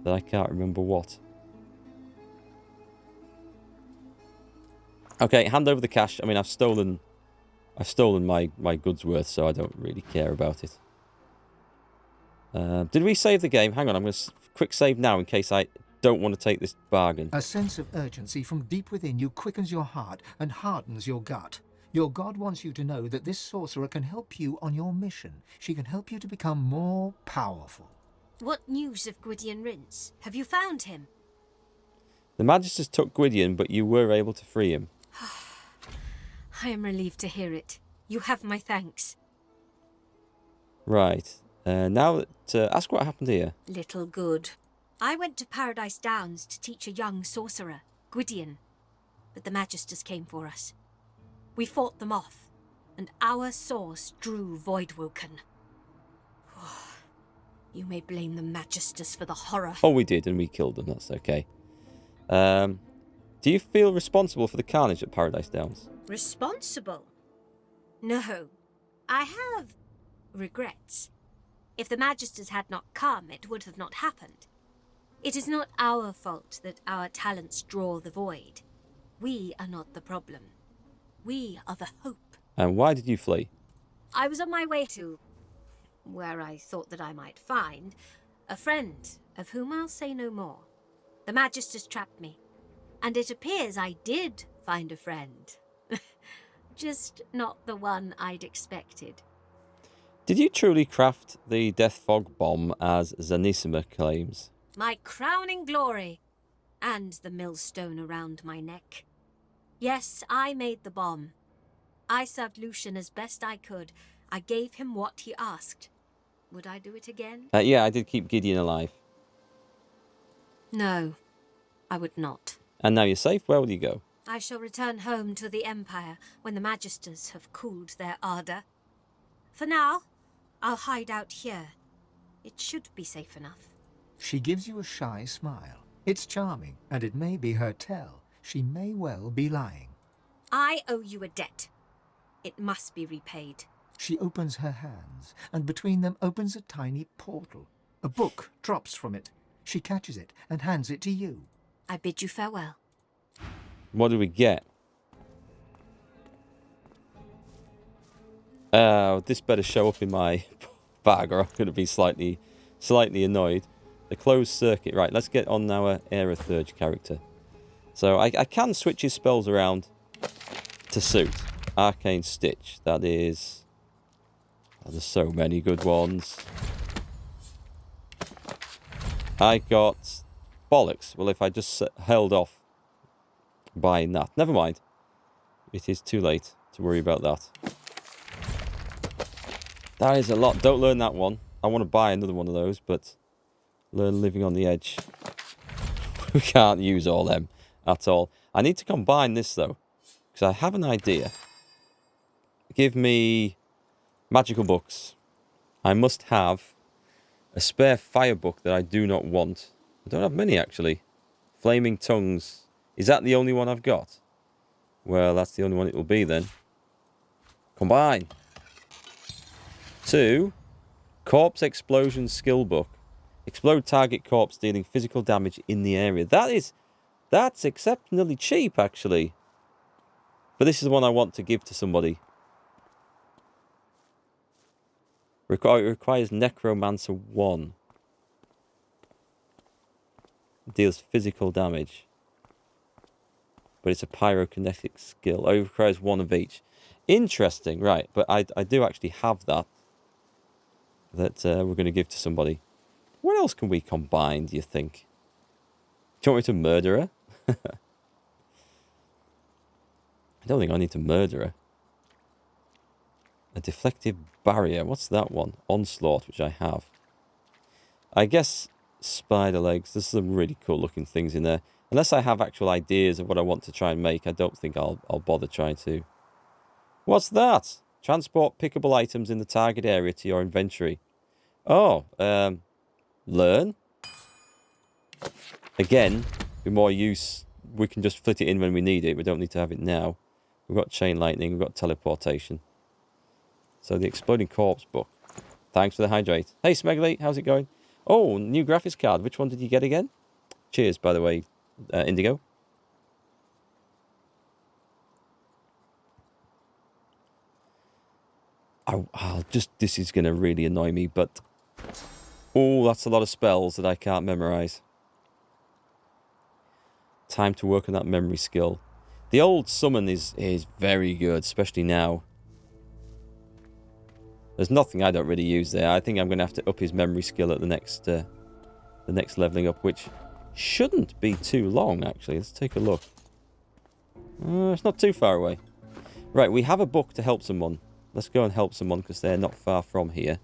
that I can't remember what. Okay, hand over the cash. I mean, I've stolen my goods worth, so I don't really care about it. Did we save the game? Hang on, I'm going to quick save now in case I don't want to take this bargain. A sense of urgency from deep within you quickens your heart and hardens your gut. Your god wants you to know that this sorcerer can help you on your mission. She can help you to become more powerful. What news of Gwydion Rince? Have you found him? The Magisters took Gwydion, but you were able to free him. I am relieved to hear it. You have my thanks. Right. Now, ask what happened here. Little good. I went to Paradise Downs to teach a young sorcerer, Gwydion. But the Magisters came for us. We fought them off, and our source drew Voidwoken. You may blame the Magisters for the horror. Oh, we did, and we killed them. That's okay. Do you feel responsible for the carnage at Paradise Downs? Responsible? No. I have regrets. If the Magisters had not come, it would have not happened. It is not our fault that our talents draw the void. We are not the problem. We are the hope. And why did you flee? I was on my way to where I thought that I might find a friend, of whom I'll say no more. The Magisters trapped me, and it appears I did find a friend. Just not the one I'd expected. Did you truly craft the Death Fog bomb as Zanissima claims? My crowning glory, and the millstone around my neck. Yes, I made the bomb. I served Lucian as best I could. I gave him what he asked. Would I do it again? Yeah, I did keep Gideon alive. No, I would not. And now you're safe? Where will you go? I shall return home to the Empire when the Magisters have cooled their ardour. For now, I'll hide out here. It should be safe enough. She gives you a shy smile. It's charming, and it may be her tell. She may well be lying. I owe you a debt. It must be repaid. She opens her hands, and between them opens a tiny portal. A book drops from it. She catches it and hands it to you. I bid you farewell. What do we get? This better show up in my bag or I'm going to be slightly annoyed. The closed circuit. Right, let's get on our Aerothurge character. So I can switch his spells around to suit. Arcane Stitch. That is... Oh, there's so many good ones. I got bollocks. Well, if I just held off buying that. Never mind. It is too late to worry about that. That is a lot. Don't learn that one. I want to buy another one of those, but learn Living on the Edge. We can't use all them at all. I need to combine this, though, because I have an idea. Give me magical books. I must have a spare fire book that I do not want. I don't have many, actually. Flaming Tongues. Is that the only one I've got? Well, that's the only one it will be, then. Combine. 2. Corpse Explosion Skill Book. Explode target corpse dealing physical damage in the area. That's exceptionally cheap, actually. But this is the one I want to give to somebody. It requires Necromancer 1. Deals physical damage. But it's a pyrokinetic skill. It requires 1 of each. Interesting, right. But I do actually have that. That we're going to give to somebody. What else can we combine, do you think? Do you want me to murder her? I don't think I need to murder her. A deflective barrier. What's that one? Onslaught, which I have. I guess spider legs. There's some really cool looking things in there. Unless I have actual ideas of what I want to try and make, I don't think I'll bother trying to. What's that? Transport pickable items in the target area to your inventory. Oh, learn. Again, with more use, we can just fit it in when we need it. We don't need to have it now. We've got chain lightning, we've got teleportation. So the Exploding Corpse book. Thanks for the hydrate. Hey, Smeggly, how's it going? Oh, new graphics card. Which one did you get again? Cheers, by the way, Indigo. This is going to really annoy me, but... Oh, that's a lot of spells that I can't memorize. Time to work on that memory skill. The old summon is very good, especially now. There's nothing I don't really use there. I think I'm going to have to up his memory skill at the next leveling up, which shouldn't be too long, actually. Let's take a look. It's not too far away. Right, we have a book to help someone. Let's go and help someone, because they're not far from here.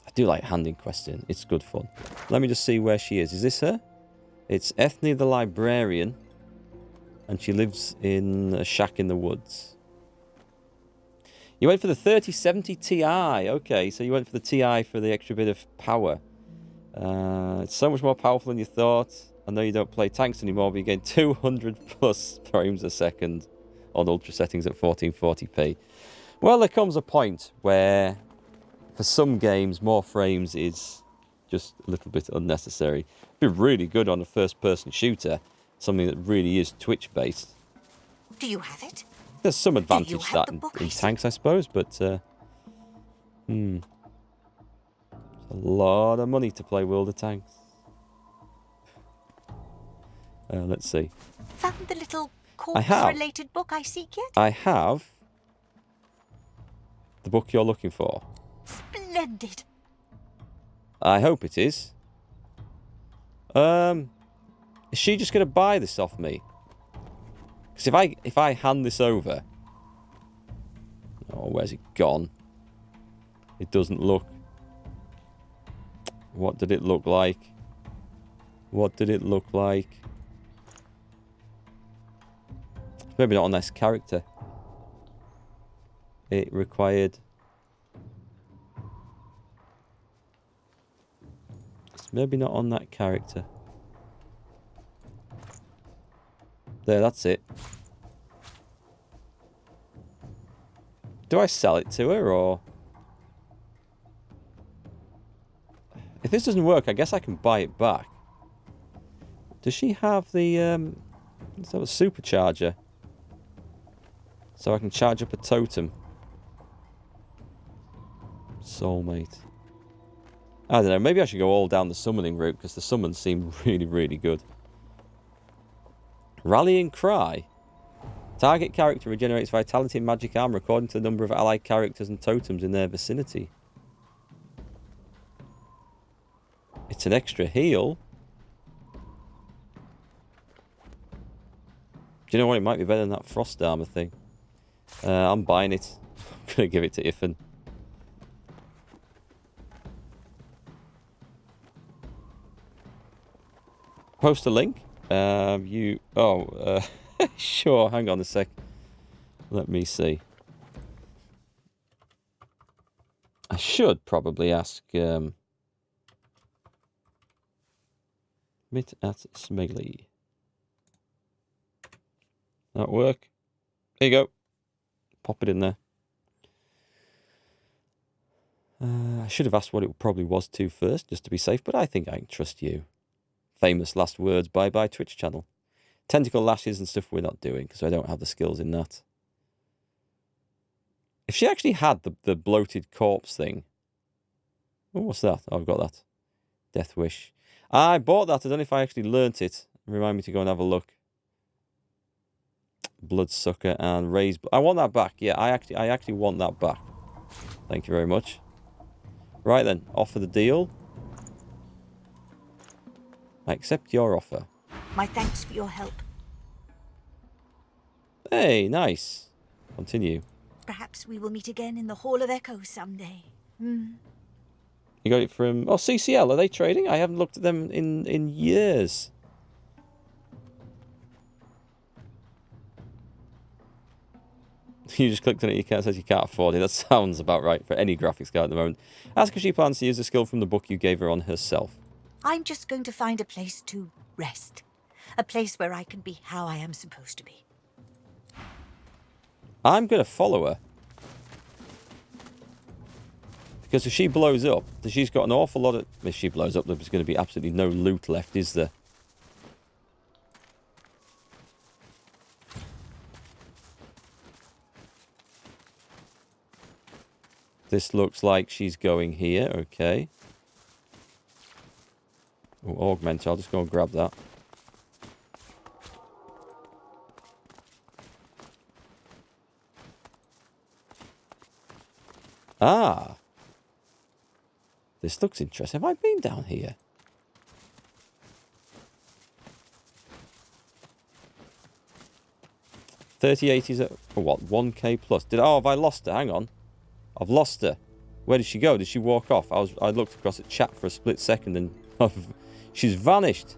I do like handing quests in. It's good fun. Let me just see where she is. Is this her? It's Ethne the Librarian. And she lives in a shack in the woods. You went for the 3070 Ti. Okay, so you went for the Ti for the extra bit of power. It's so much more powerful than you thought. I know you don't play tanks anymore, but you gain 200 plus frames a second on ultra settings at 1440p. Well, there comes a point where, for some games, more frames is just a little bit unnecessary. It'd be really good on a first-person shooter, something that really is Twitch-based. Do you have it? There's some advantage to that in tanks, I suppose, but it's a lot of money to play World of Tanks. Let's see. Found the little corpse-related book I seek yet? I have the book you're looking for. Splendid. I hope it is. Is she just going to buy this off me? Because if I hand this over... Oh, where's it gone? It doesn't look... What did it look like? What did it look like? Maybe not on this character. It required... It's maybe not on that character. There, that's it. Do I sell it to her, or... If this doesn't work, I guess I can buy it back. Does she have the, let's have a supercharger. So I can charge up a totem. Soulmate. I don't know, maybe I should go all down the summoning route, because the summons seem really, really good. Rallying Cry. Target character regenerates vitality and magic armor according to the number of allied characters and totems in their vicinity. It's an extra heal. Do you know what? It might be better than that frost armor thing. I'm buying it. I'm going to give it to Ifan. Post a link. Sure. Hang on a sec. Let me see. I should probably ask Mitt at Smegley. That work? There you go. Pop it in there. I should have asked what it probably was to first, just to be safe, but I think I can trust you. Famous last words, bye-bye Twitch channel. Tentacle lashes and stuff we're not doing, because I don't have the skills in that. If she actually had the bloated corpse thing... Oh, what's that? Oh, I've got that. Death Wish. I bought that. I don't know if I actually learnt it. Remind me to go and have a look. Bloodsucker and Raise... I want that back. Yeah, I actually want that back. Thank you very much. Right then, offer the deal. I accept your offer. My thanks for your help. Hey, nice. Continue. Perhaps we will meet again in the Hall of Echoes someday. You got it from... Oh, CCL. Are they trading? I haven't looked at them in years. You just clicked on it, says you can't afford it. That sounds about right for any graphics card at the moment. Ask if she plans to use the skill from the book you gave her on herself. I'm just going to find a place to rest. A place where I can be how I am supposed to be. I'm going to follow her. Because if she blows up, then she's got an awful lot of... If she blows up, there's going to be absolutely no loot left, is there? This looks like she's going here. Okay. Oh, augment. I'll just go and grab that. Ah. This looks interesting. Have I been down here? $30.80 is for what? 1k plus. Have I lost her? Hang on. I've lost her. Where did she go? Did she walk off? I looked across at chat for a split second and she's vanished.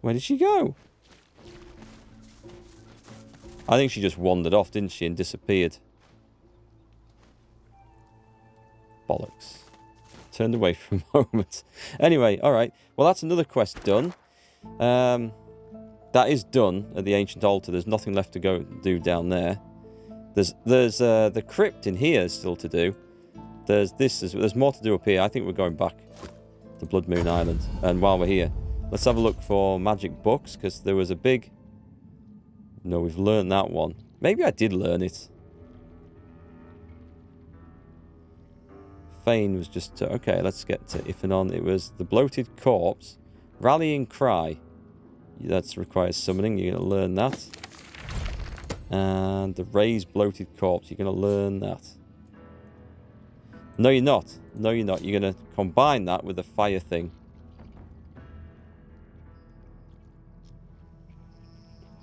Where did she go? I think she just wandered off, didn't she, and disappeared. Bollocks. Turned away for a moment. Anyway, alright. Well, that's another quest done. That is done at the ancient altar. There's nothing left to go do down there. There's the crypt in here still to do. There's more to do up here. I think we're going back to Blood Moon Island. And while we're here, let's have a look for magic books, because there was a big... No, we've learned that one. Maybe I did learn it. Fane was just... okay, let's get to Ifanon. It was the Bloated Corpse. Rallying Cry. That requires summoning. You're going to learn that. And the Raised Bloated Corpse. You're going to learn that. No, you're not. No, you're not. You're going to combine that with the fire thing.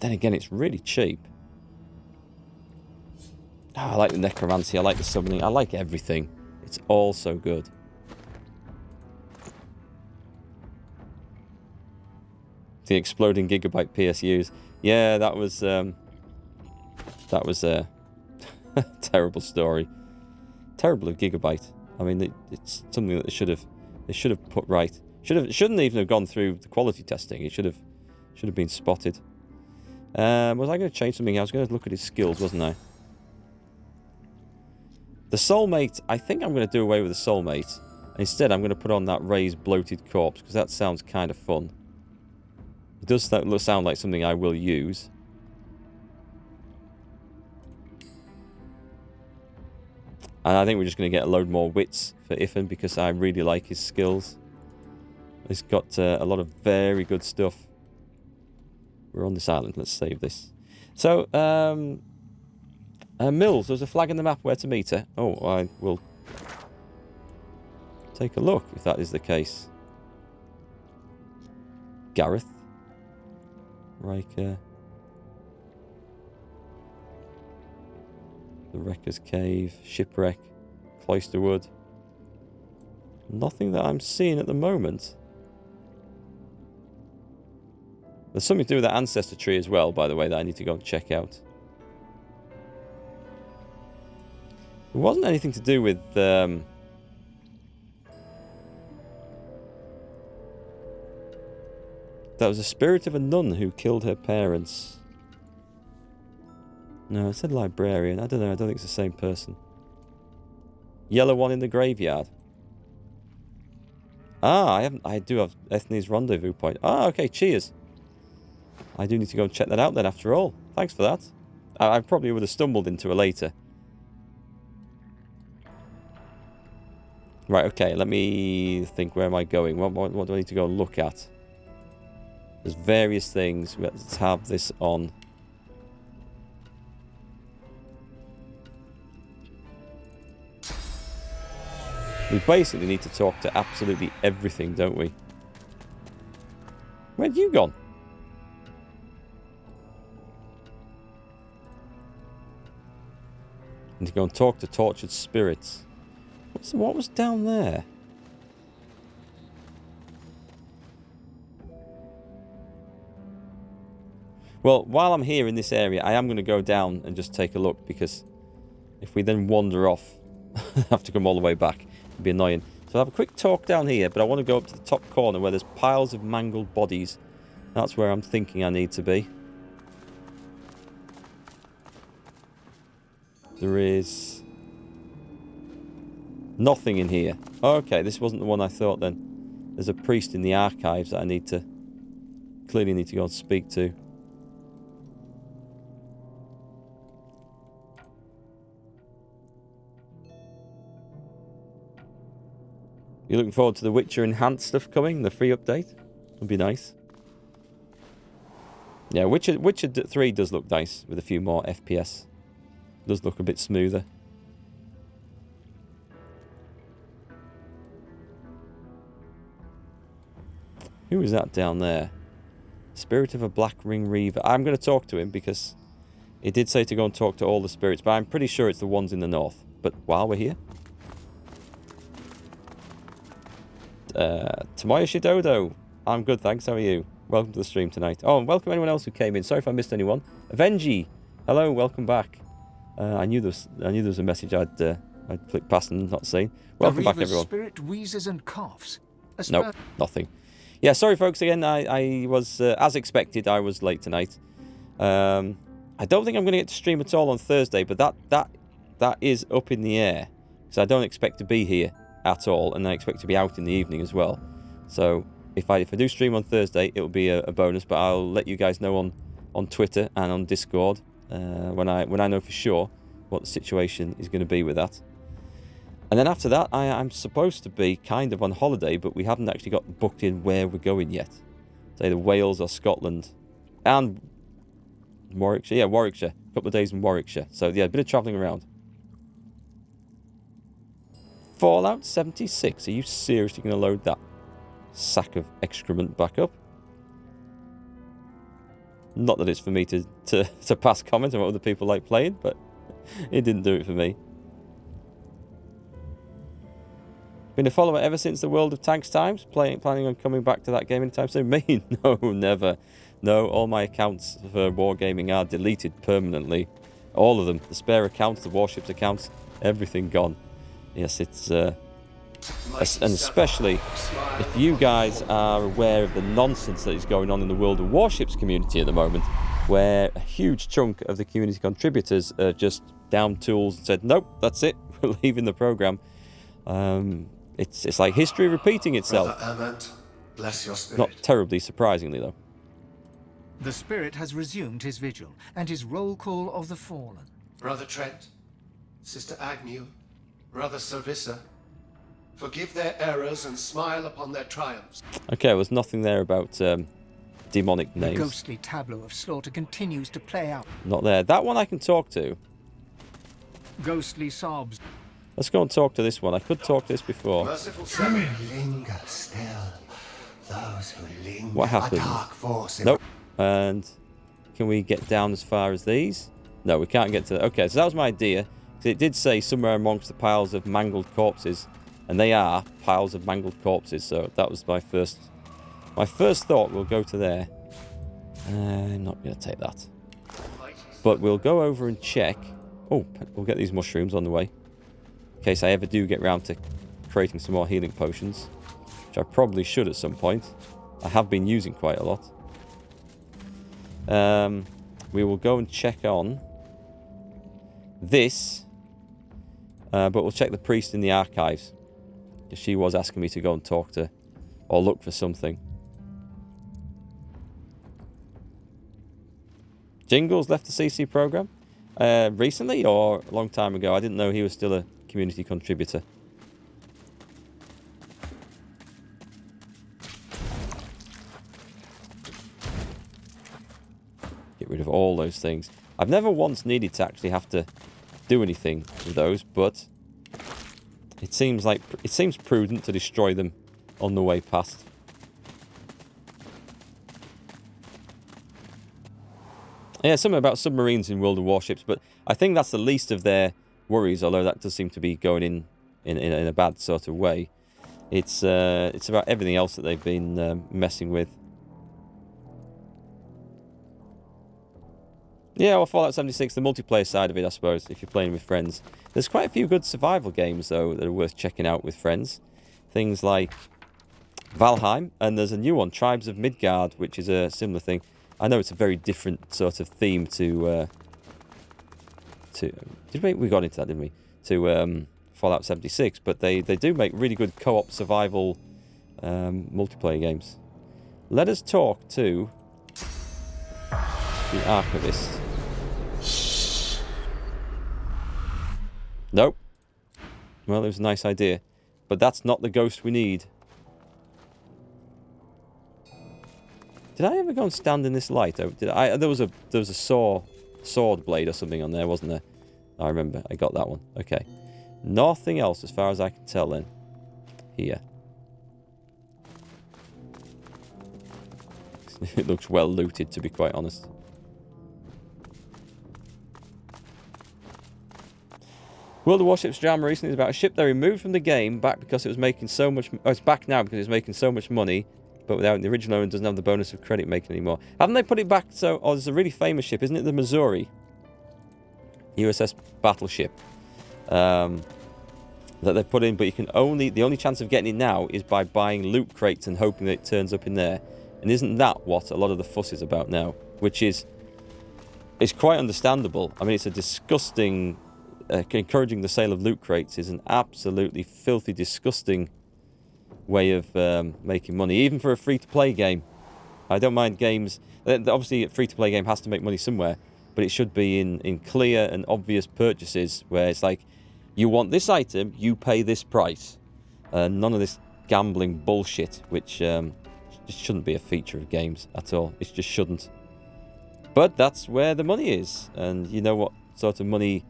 Then again, it's really cheap. Oh, I like the necromancy. I like the summoning. I like everything. It's all so good. The exploding gigabyte PSUs. Yeah, that was a terrible story. Terrible of Gigabyte. I mean, it's something that they should have put right. Shouldn't even have gone through the quality testing. It should have been spotted. Was I going to change something? I was going to look at his skills, wasn't I? The soulmate. I think I'm going to do away with the soulmate. Instead, I'm going to put on that Raised Bloated Corpse, because that sounds kind of fun. It does sound like something I will use. And I think we're just going to get a load more wits for Ifan, because I really like his skills. He's got a lot of very good stuff. We're on this island. Let's save this. So, Mills, there's a flag in the map where to meet her. Oh, I will take a look if that is the case. Gareth. Riker. The Wrecker's Cave. Shipwreck. Cloisterwood. Nothing that I'm seeing at the moment. There's something to do with that ancestor tree as well, by the way, that I need to go and check out. It wasn't anything to do with... That was a spirit of a nun who killed her parents. No, it said librarian. I don't know. I don't think it's the same person. Yellow one in the graveyard. Ah, I do have Ethne's rendezvous point. Ah, okay. Cheers. I do need to go and check that out then after all. Thanks for that. I probably would have stumbled into it later. Right, okay. Let me think. Where am I going? What do I need to go and look at? There's various things. Let's have this on. We basically need to talk to absolutely everything, don't we? Where'd you gone? Need to go and talk to tortured spirits. What was down there? Well, while I'm here in this area, I am going to go down and just take a look, because if we then wander off, I have to come all the way back. It'd be annoying. So I'll have a quick talk down here, but I want to go up to the top corner where there's piles of mangled bodies. That's where I'm thinking I need to be. There is nothing in here. Okay, this wasn't the one I thought then. There's a priest in the archives that I clearly need to go and speak to. You looking forward to the Witcher enhanced stuff coming? The free update? Would be nice. Yeah, Witcher 3 does look nice with a few more FPS. Does look a bit smoother. Who is that down there? Spirit of a Black Ring Reaver. I'm going to talk to him because he did say to go and talk to all the spirits, but I'm pretty sure it's the ones in the north. But while we're here... Tomoya Shidodo. I'm good, thanks. How are you? Welcome to the stream tonight. Oh, and welcome anyone else who came in. Sorry if I missed anyone. Avengi. Hello, welcome back. I knew there was a message I'd flicked past and not seen. Welcome back, everyone. Spirit wheezes and coughs. Nope, nothing. Yeah, sorry, folks. Again, I was as expected. I was late tonight. I don't think I'm going to get to stream at all on Thursday, but that is up in the air because I don't expect to be here at all, and I expect to be out in the evening as well. So if I do stream on Thursday, it'll be a bonus. But I'll let you guys know on Twitter and on Discord when I know for sure what the situation is going to be with that. And then after that, I'm supposed to be kind of on holiday, but we haven't actually got booked in where we're going yet. It's either Wales or Scotland. And Warwickshire. Yeah, Warwickshire. A couple of days in Warwickshire. So yeah, a bit of travelling around. Fallout 76. Are you seriously going to load that sack of excrement back up? Not that it's for me to pass comment on what other people like playing, but it didn't do it for me. Been a follower ever since the World of Tanks times? Planning on coming back to that game anytime soon? Me? No, never. No, all my accounts for Wargaming are deleted permanently. All of them. The spare accounts, the Warships accounts, everything gone. Yes, it's... and especially if you guys are aware of the nonsense that is going on in the World of Warships community at the moment, where a huge chunk of the community contributors are just down tools and said, nope, that's it, we're leaving the program. It's like history repeating itself. Amant, bless your spirit. Not terribly surprisingly, though. The spirit has resumed his vigil and his roll call of the fallen. Brother Trent, Sister Agnew, Brother Servissa, forgive their errors and smile upon their triumphs. Okay, there was nothing there about demonic names. The ghostly tableau of slaughter continues to play out. Not there. That one I can talk to. Ghostly sobs. Let's go and talk to this one. I could talk to this before. Merciful Seven. Linger still. Those who linger. What happened? A dark force. Nope. And can we get down as far as these? No, we can't get to... Okay, so that was my idea. It did say somewhere amongst the piles of mangled corpses. And they are piles of mangled corpses. So that was my first thought. We'll go to there. I'm not going to take that. But we'll go over and check. Oh, we'll get these mushrooms on the way. In case I ever do get round to creating some more healing potions. Which I probably should at some point. I have been using quite a lot. We will go and check on this. But we'll check the priest in the archives. Because she was asking me to go and talk to or look for something. Jingles left the CC program recently or a long time ago. I didn't know he was still a community contributor. Get rid of all those things. I've never once needed to actually have to do anything with those, but it seems prudent to destroy them on the way past. Yeah, something about submarines in World of Warships, but I think that's the least of their worries, although that does seem to be going in a bad sort of way. It's about everything else that they've been messing with. Yeah, well, Fallout 76, the multiplayer side of it, I suppose, if you're playing with friends. There's quite a few good survival games, though, that are worth checking out with friends. Things like Valheim, and there's a new one, Tribes of Midgard, which is a similar thing. I know it's a very different sort of theme to to... We got into that, didn't we? To Fallout 76, but they do make really good co-op survival multiplayer games. Let us talk to the Archivist. Nope. Well, it was a nice idea. But that's not the ghost we need. Did I ever go and stand in this light? There was a sword blade or something on there, wasn't there? I remember. I got that one. Okay. Nothing else as far as I can tell then. Here. It looks well looted, to be quite honest. World of Warships drama recently is about a ship they removed from the game back because it was making so much... Oh, it's back now because it's making so much money, but without the original owner doesn't have the bonus of credit making anymore. Haven't they put it back so... Oh, there's a really famous ship, isn't it? The Missouri. USS Battleship. That they've put in, but you can only... The only chance of getting it now is by buying loot crates and hoping that it turns up in there. And isn't that what a lot of the fuss is about now? Which is... It's quite understandable. I mean, it's a disgusting... encouraging the sale of loot crates is an absolutely filthy, disgusting way of making money, even for a free-to-play game. I don't mind games... Obviously, a free-to-play game has to make money somewhere, but it should be in clear and obvious purchases where it's like, you want this item, you pay this price. None of this gambling bullshit, which just shouldn't be a feature of games at all. It just shouldn't. But that's where the money is, and you know what sort of money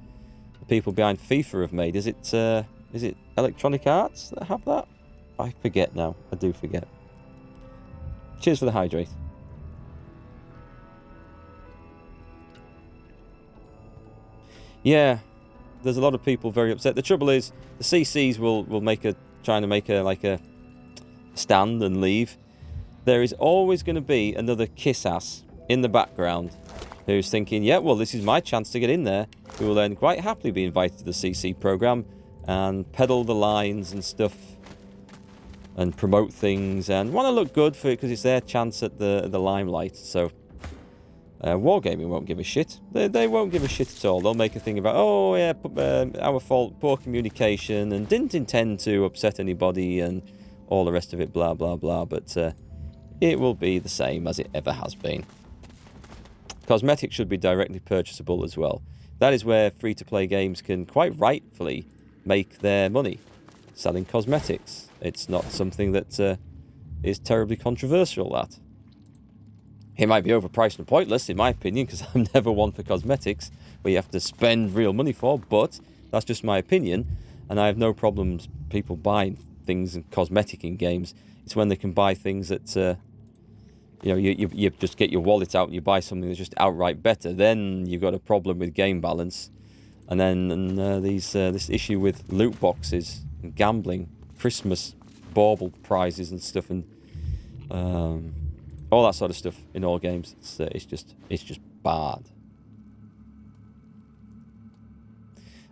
the people behind FIFA have made. Is it Electronic Arts that have that? I forget now. I do forget. Cheers for the hydrate. Yeah, there's a lot of people very upset. The trouble is, the CCs will trying to make a stand and leave. There is always going to be another kiss ass in the background who's thinking, yeah, well, this is my chance to get in there, who will then quite happily be invited to the CC program and peddle the lines and stuff and promote things and want to look good for it because it's their chance at the limelight. So Wargaming won't give a shit. They won't give a shit at all. They'll make a thing about, oh yeah, our fault, poor communication, and didn't intend to upset anybody and all the rest of it, blah blah blah. But it will be the same as it ever has been. Cosmetics should be directly purchasable as well. That is where free-to-play games can quite rightfully make their money, selling cosmetics. It's not something that is terribly controversial, that. It might be overpriced and pointless, in my opinion, because I'm never one for cosmetics, where you have to spend real money for, but that's just my opinion, and I have no problems people buying things and cosmetic in games. It's when they can buy things that... you just get your wallet out and you buy something that's just outright better. Then you've got a problem with game balance. And then this issue with loot boxes and gambling, Christmas bauble prizes and stuff, and all that sort of stuff in all games. It's just bad.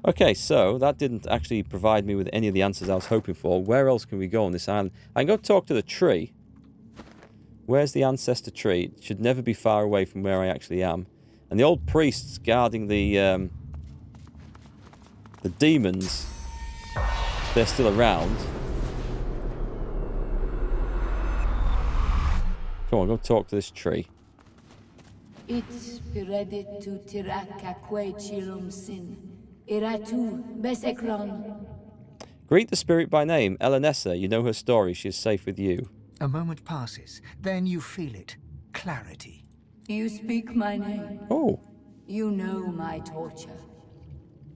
Okay, so that didn't actually provide me with any of the answers I was hoping for. Where else can we go on this island? I can go talk to the tree. Where's the ancestor tree? It should never be far away from where I actually am. And the old priests guarding the demons, they're still around. Come on, go talk to this tree. It's pireditu tiraka que chilum sin. Iratu besekron. Greet the spirit by name, Elenessa. You know her story. She is safe with you. A moment passes. Then you feel it. Clarity. You speak my name. Oh. You know my torture.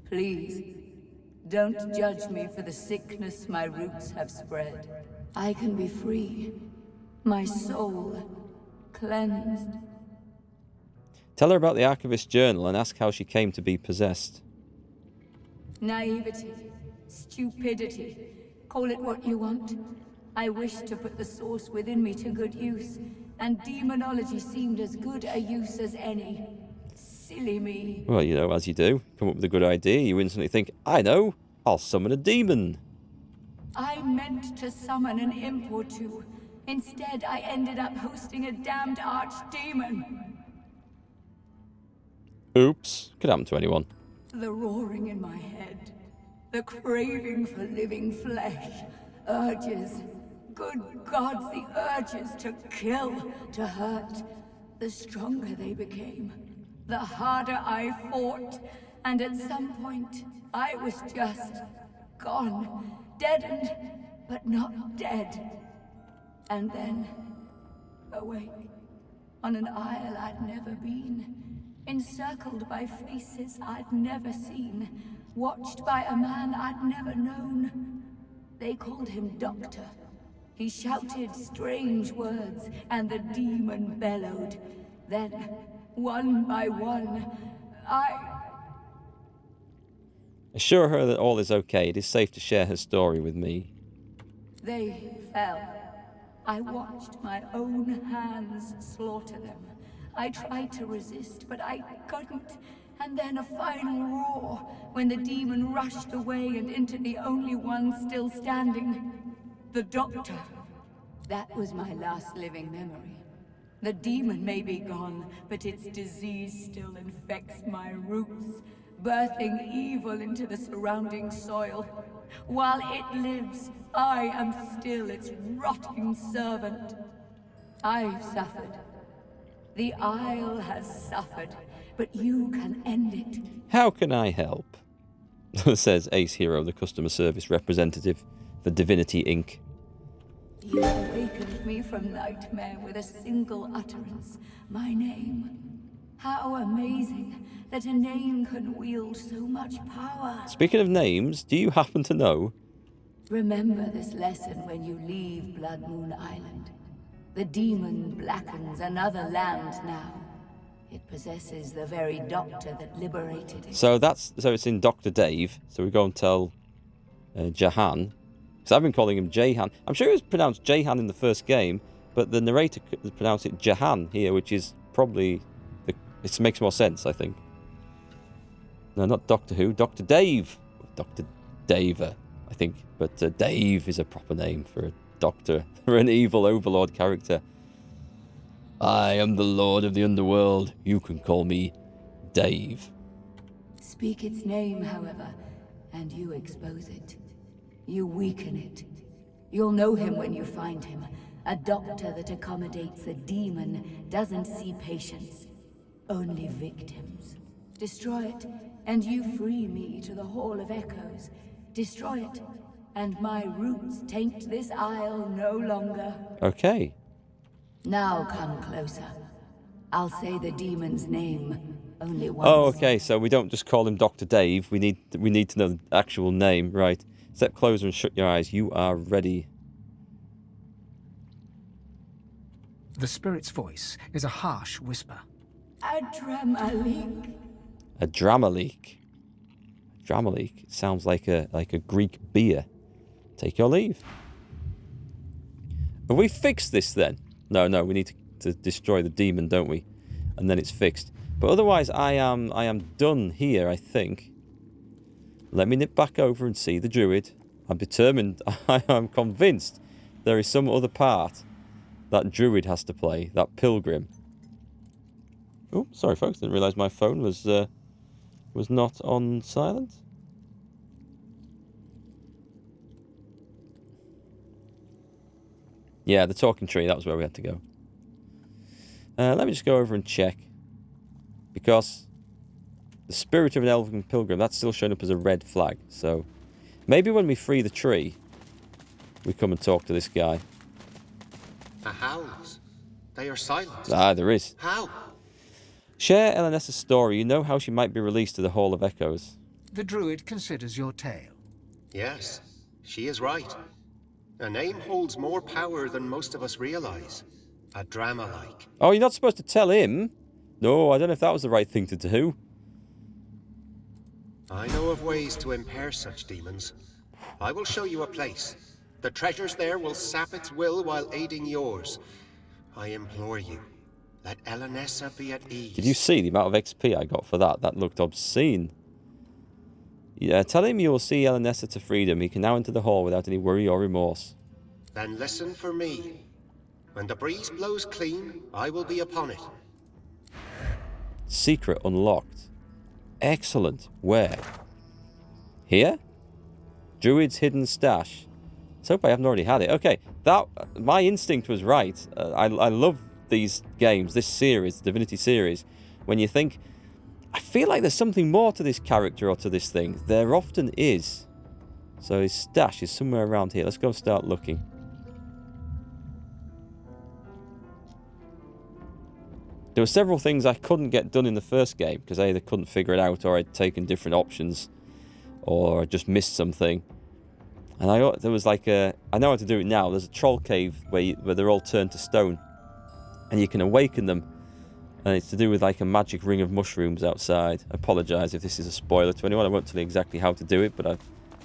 Please, don't judge me for the sickness my roots have spread. I can be free. My soul cleansed. Tell her about the Archivist's journal and ask how she came to be possessed. Naivety, stupidity, call it what you want. I wished to put the source within me to good use, and demonology seemed as good a use as any. Silly me. Well, you know, as you do, come up with a good idea, you instantly think, I know, I'll summon a demon. I meant to summon an imp or two. Instead, I ended up hosting a damned archdemon. Oops. Could happen to anyone. The roaring in my head, the craving for living flesh, urges, good gods, the urges to kill, to hurt. The stronger they became, the harder I fought, and at some point, I was just gone, deadened, but not dead. And then, awake, on an isle I'd never been, encircled by faces I'd never seen, watched by a man I'd never known. They called him Doctor. He shouted strange words, and the demon bellowed. Then, one by one, Assure her that all is okay. It is safe to share her story with me. They fell. I watched my own hands slaughter them. I tried to resist, but I couldn't. And then a final roar, when the demon rushed away and into the only one still standing. The Doctor. That was my last living memory. The demon may be gone, but its disease still infects my roots, birthing evil into the surrounding soil. While it lives, I am still its rotting servant. I've suffered. The Isle has suffered, but you can end it. How can I help? Says Ace Hero, the customer service representative for Divinity Inc. You awakened me from nightmare with a single utterance. My name. How amazing that a name can wield so much power. Speaking of names, do you happen to know? Remember this lesson when you leave Blood Moon Island. The demon blackens another land now. It possesses the very doctor that liberated it. So it's in Dr. Dave. So we go and tell Jahan. Because I've been calling him Jahan. I'm sure it was pronounced Jahan in the first game, but the narrator pronounced it Jahan here, which is probably... It makes more sense, I think. No, not Doctor Who. Dr. Dave. Dr. Daver, I think. But Dave is a proper name for a doctor, or an evil overlord character. I am the Lord of the Underworld. You can call me Dave. Speak its name, however, and you expose it. You weaken it. You'll know him when you find him. A doctor that accommodates a demon doesn't see patients, only victims. Destroy it, and you free me to the Hall of Echoes. Destroy it, and my roots taint this isle no longer. Okay. Now come closer. I'll say the demon's name only once. Oh, okay. So we don't just call him Dr. Dave. We need to know the actual name, right? Step closer and shut your eyes. You are ready. The spirit's voice is a harsh whisper. A drama leak. A drama leak. Drama leak. It sounds like a Greek beer. Take your leave. Have we fixed this then? No, we need to destroy the demon, don't we? And then it's fixed. But otherwise, I am done here, I think. Let me nip back over and see the druid. I'm determined, I am convinced there is some other part that druid has to play, that pilgrim. Oh, sorry folks, didn't realise my phone was not on silent. Yeah, the talking tree, that was where we had to go. Let me just go over and check. Because the spirit of an elven pilgrim, that's still showing up as a red flag. So maybe when we free the tree, we come and talk to this guy. The howls. They are silent. Ah, there is. How? Share Elenessa's story. You know how she might be released to the Hall of Echoes. The druid considers your tale. Yes, she is right. A name holds more power than most of us realize. A drama-like. Oh, you're not supposed to tell him? No, I don't know if that was the right thing to do. I know of ways to impair such demons. I will show you a place. The treasures there will sap its will while aiding yours. I implore you, let Elenessa be at ease. Did you see the amount of XP I got for that? That looked obscene. Yeah, tell him you will see Elenessa to freedom. He can now enter the hall without any worry or remorse. Then listen for me. When the breeze blows clean, I will be upon it. Secret unlocked. Excellent. Where? Here? Druid's hidden stash. Let's hope I haven't already had it. Okay, my instinct was right. I love these games, this series, the Divinity series. When you think, I feel like there's something more to this character or to this thing. There often is. So his stash is somewhere around here. Let's go and start looking. There were several things I couldn't get done in the first game because I either couldn't figure it out or I'd taken different options or I just missed something. And there was like I know how to do it now. There's a troll cave where they're all turned to stone. And you can awaken them. And it's to do with like a magic ring of mushrooms outside. I apologise if this is a spoiler to anyone. I won't tell you exactly how to do it, but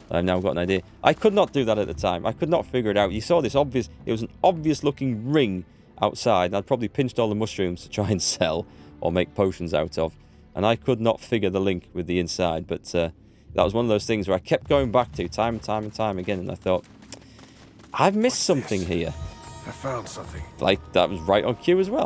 I've now got an idea. I could not do that at the time. I could not figure it out. You saw this obvious... It was an obvious looking ring outside. And I'd probably pinched all the mushrooms to try and sell or make potions out of. And I could not figure the link with the inside. But that was one of those things where I kept going back to time and time again. And I thought, I've missed something here. I found something. Like, that was right on cue as well.